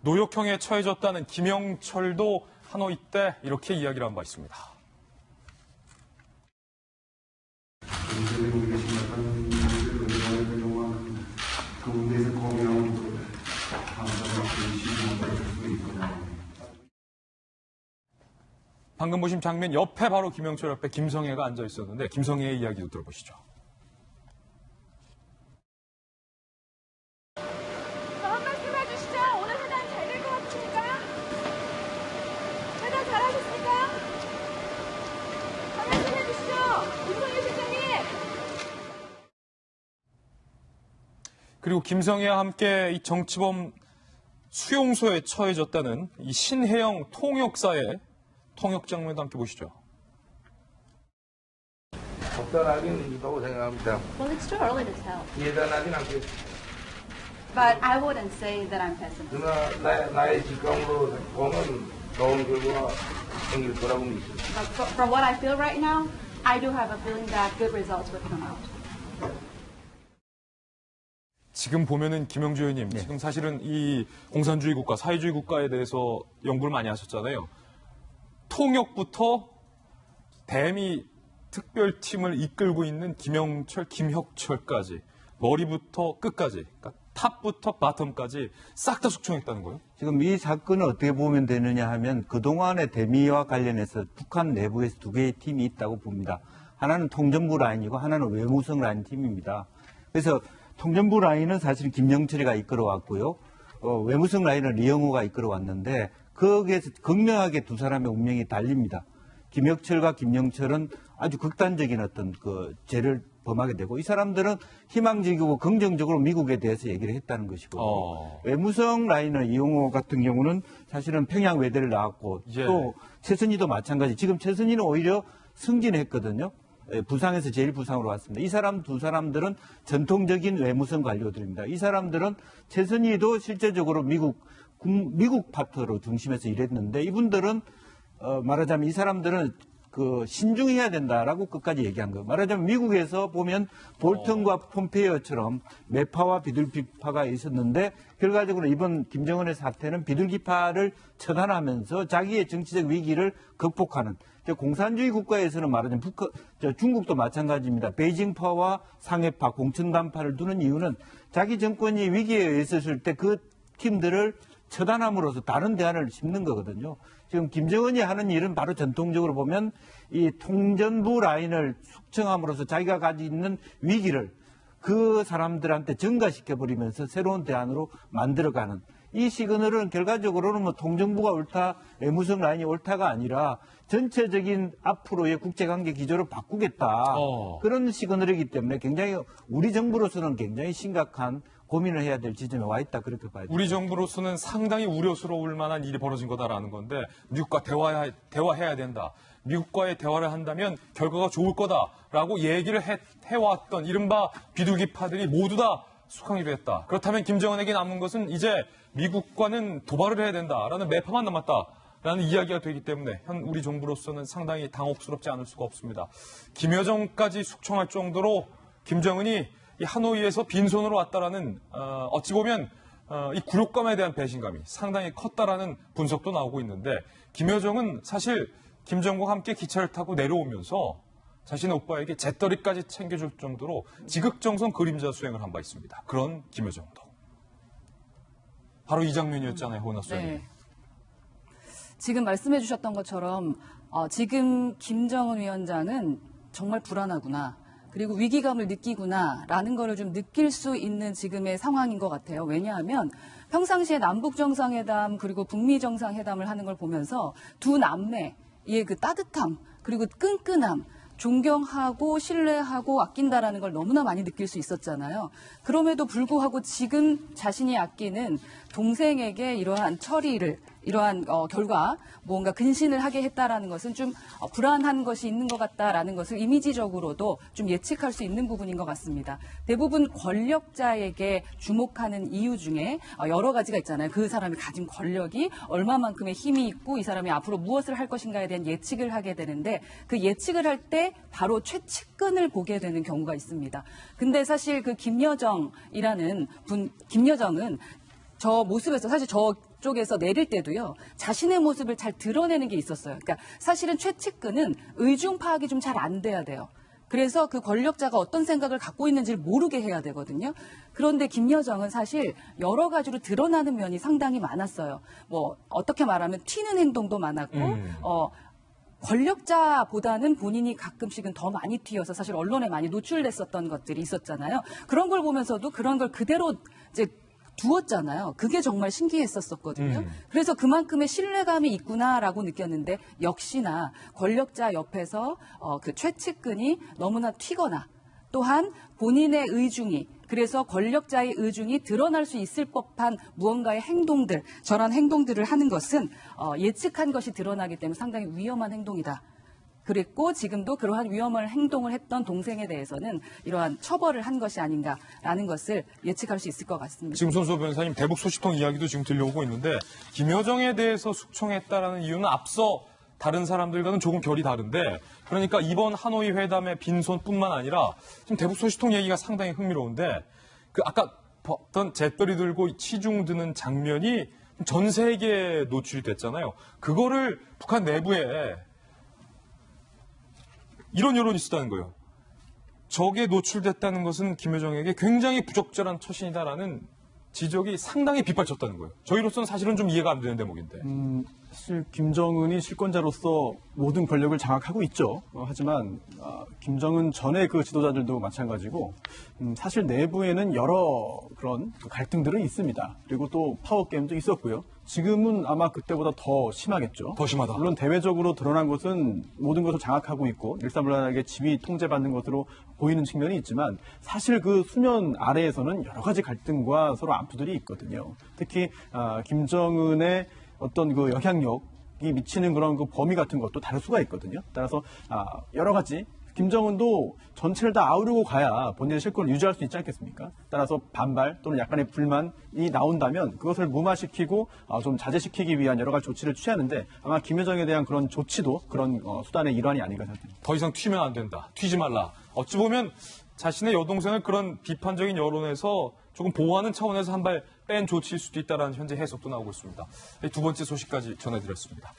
노역형에 처해졌다는 김영철도 하노이 때 이렇게 이야기를 한 바 있습니다. 방금 보신 장면 옆에 바로 김영철 옆에 김성애가 앉아 있었는데 김성애의 이야기도 들어보시죠. 한 말씀 해주시죠. 오늘 회담 잘 될 것 같습니까? 회담 잘하셨습니까? 한 말씀 해주시죠. 김성애 실장님. 그리고 김성애와 함께 이 정치범 수용소에 처해졌다는 이 신혜영 통역사의 통역 장면도 함께 보시죠. 적절하긴 있다고 생각합니다. Well, it's too early to tell. 예단하진 않겠습니다. But I wouldn't say that I'm pessimistic. 그러나 나의 직감으로 보면 좋은 결과가 생길 거라고 믿습니다. But from what I feel right now, I do have a feeling that good results will come out. 지금 보면은 김영주 의원님, 지금 사실은 이 공산주의 국가, 사회주의 국가에 대해서 연구를 많이 하셨잖아요. 통역부터 대미 특별팀을 이끌고 있는 김영철, 김혁철까지 머리부터 끝까지, 그러니까 탑부터 바텀까지 싹 다 숙청했다는 거예요? 지금 이 사건을 어떻게 보면 되느냐 하면 그동안의 대미와 관련해서 북한 내부에서 두 개의 팀이 있다고 봅니다. 하나는 통전부 라인이고 하나는 외무성 라인 팀입니다. 그래서 통전부 라인은 사실 김영철이가 이끌어왔고요. 외무성 라인은 리영호가 이끌어왔는데 거기에서 극명하게 두 사람의 운명이 달립니다. 김혁철과 김영철은 아주 극단적인 어떤 그 죄를 범하게 되고 이 사람들은 희망적이고 긍정적으로 미국에 대해서 얘기를 했다는 것이고 외무성 라인의 이용호 같은 경우는 사실은 평양 외대를 나왔고 또 최선희도 마찬가지. 지금 최선희는 오히려 승진했거든요. 부상에서 제일 부상으로 왔습니다. 이 사람 두 사람들은 전통적인 외무성 관료들입니다. 이 사람들은 최선희도 실제적으로 미국 파트로 중심에서 일했는데 이분들은 말하자면 이 사람들은 그 신중해야 된다라고 끝까지 얘기한 거예요. 말하자면 미국에서 보면 볼턴과 폼페이오처럼 매파와 비둘기파가 있었는데 결과적으로 이번 김정은의 사태는 비둘기파를 처단하면서 자기의 정치적 위기를 극복하는 공산주의 국가에서는 말하자면 중국도 마찬가지입니다. 베이징파와 상해파, 공천단파를 두는 이유는 자기 정권이 위기에 있었을 때 그 팀들을 처단함으로써 다른 대안을 심는 거거든요. 지금 김정은이 하는 일은 바로 전통적으로 보면 이 통전부 라인을 숙청함으로써 자기가 가지고 있는 위기를 그 사람들한테 전가시켜버리면서 새로운 대안으로 만들어가는 이 시그널은 결과적으로는 뭐 통정부가 옳다, 외무성 라인이 옳다가 아니라 전체적인 앞으로의 국제관계 기조를 바꾸겠다. 그런 시그널이기 때문에 굉장히 우리 정부로서는 굉장히 심각한 고민을 해야 될 지점에 와 있다. 그렇게 봐야 됩니다. 우리 정부로서는 상당히 우려스러울 만한 일이 벌어진 거다라는 건데 미국과 대화해야 된다. 미국과의 대화를 한다면 결과가 좋을 거다라고 얘기를 해왔던 이른바 비둘기파들이 모두 다 숙항이 됐다. 그렇다면 김정은에게 남은 것은 이제 미국과는 도발을 해야 된다라는 매파만 남았다라는 이야기가 되기 때문에 현 우리 정부로서는 상당히 당혹스럽지 않을 수가 없습니다. 김여정까지 숙청할 정도로 김정은이 이 하노이에서 빈손으로 왔다라는 어찌 보면 이 굴욕감에 대한 배신감이 상당히 컸다라는 분석도 나오고 있는데 김여정은 사실 김정국과 함께 기차를 타고 내려오면서 자신의 오빠에게 재떨이까지 챙겨줄 정도로 지극정성 그림자 수행을 한 바 있습니다. 그런 김여정도. 바로 이 장면이었잖아요, 호나 수행님. 네. 지금 말씀해 주셨던 것처럼 지금 김정은 위원장은 정말 불안하구나. 그리고 위기감을 느끼구나라는 거를 좀 느낄 수 있는 지금의 상황인 것 같아요. 왜냐하면 평상시에 남북정상회담 그리고 북미정상회담을 하는 걸 보면서 두 남매의 그 따뜻함 그리고 끈끈함 존경하고 신뢰하고 아낀다라는 걸 너무나 많이 느낄 수 있었잖아요. 그럼에도 불구하고 지금 자신이 아끼는 동생에게 이러한 처리를 이러한 결과 뭔가 근신을 하게 했다라는 것은 좀 불안한 것이 있는 것 같다라는 것을 이미지적으로도 좀 예측할 수 있는 부분인 것 같습니다. 대부분 권력자에게 주목하는 이유 중에 여러 가지가 있잖아요. 그 사람이 가진 권력이 얼마만큼의 힘이 있고 이 사람이 앞으로 무엇을 할 것인가에 대한 예측을 하게 되는데 그 예측을 할 때 바로 최측근을 보게 되는 경우가 있습니다. 근데 사실 그 김여정이라는 김여정은 저 모습에서 사실 저 쪽에서 내릴 때도요, 자신의 모습을 잘 드러내는 게 있었어요. 그러니까 사실은 최측근은 의중 파악이 좀 잘 안 돼야 돼요. 그래서 그 권력자가 어떤 생각을 갖고 있는지를 모르게 해야 되거든요. 그런데 김여정은 사실 여러 가지로 드러나는 면이 상당히 많았어요. 뭐 어떻게 말하면 튀는 행동도 많았고, 권력자보다는 본인이 가끔씩은 더 많이 튀어서 사실 언론에 많이 노출됐었던 것들이 있었잖아요. 그런 걸 보면서도 그런 걸 그대로 이제 두었잖아요. 그게 정말 신기했었거든요. 그래서 그만큼의 신뢰감이 있구나라고 느꼈는데 역시나 권력자 옆에서 그 최측근이 너무나 튀거나 또한 본인의 의중이 그래서 권력자의 의중이 드러날 수 있을 법한 무언가의 행동들, 저런 행동들을 하는 것은 예측한 것이 드러나기 때문에 상당히 위험한 행동이다. 그랬고 지금도 그러한 위험한 행동을 했던 동생에 대해서는 이러한 처벌을 한 것이 아닌가라는 것을 예측할 수 있을 것 같습니다. 지금 손수호 변호사님 대북 소식통 이야기도 지금 들려오고 있는데 김여정에 대해서 숙청했다라는 이유는 앞서 다른 사람들과는 조금 결이 다른데 그러니까 이번 하노이 회담의 빈손뿐만 아니라 지금 대북 소식통 얘기가 상당히 흥미로운데 그 아까 어떤 잿더리 들고 치중 드는 장면이 전 세계에 노출이 됐잖아요. 그거를 북한 내부에 이런 여론이 있었다는 거예요. 저게 노출됐다는 것은 김여정에게 굉장히 부적절한 처신이다라는 지적이 상당히 빗발쳤다는 거예요. 저희로서는 사실은 좀 이해가 안 되는 대목인데. 사실 김정은이 실권자로서 모든 권력을 장악하고 있죠. 하지만 김정은 전의 그 지도자들도 마찬가지고 사실 내부에는 여러 그런 갈등들은 있습니다. 그리고 또 파워게임도 있었고요. 지금은 아마 그때보다 더 심하겠죠. 더 심하다. 물론 대외적으로 드러난 것은 모든 것을 장악하고 있고 일사불란하게 지휘 통제받는 것으로 보이는 측면이 있지만 사실 그 수면 아래에서는 여러 가지 갈등과 서로 암투들이 있거든요. 특히 김정은의 어떤 그 영향력이 미치는 그런 그 범위 같은 것도 다를 수가 있거든요. 따라서 여러 가지 김정은도 전체를 다 아우르고 가야 본인의 실권을 유지할 수 있지 않겠습니까? 따라서 반발 또는 약간의 불만이 나온다면 그것을 무마시키고 좀 자제시키기 위한 여러 가지 조치를 취하는데 아마 김여정에 대한 그런 조치도 그런 수단의 일환이 아닌가 생각합니다. 더 이상 튀면 안 된다. 튀지 말라. 어찌 보면 자신의 여동생을 그런 비판적인 여론에서 조금 보호하는 차원에서 한 발 뺀 조치일 수도 있다는 현재 해석도 나오고 있습니다. 두 번째 소식까지 전해드렸습니다.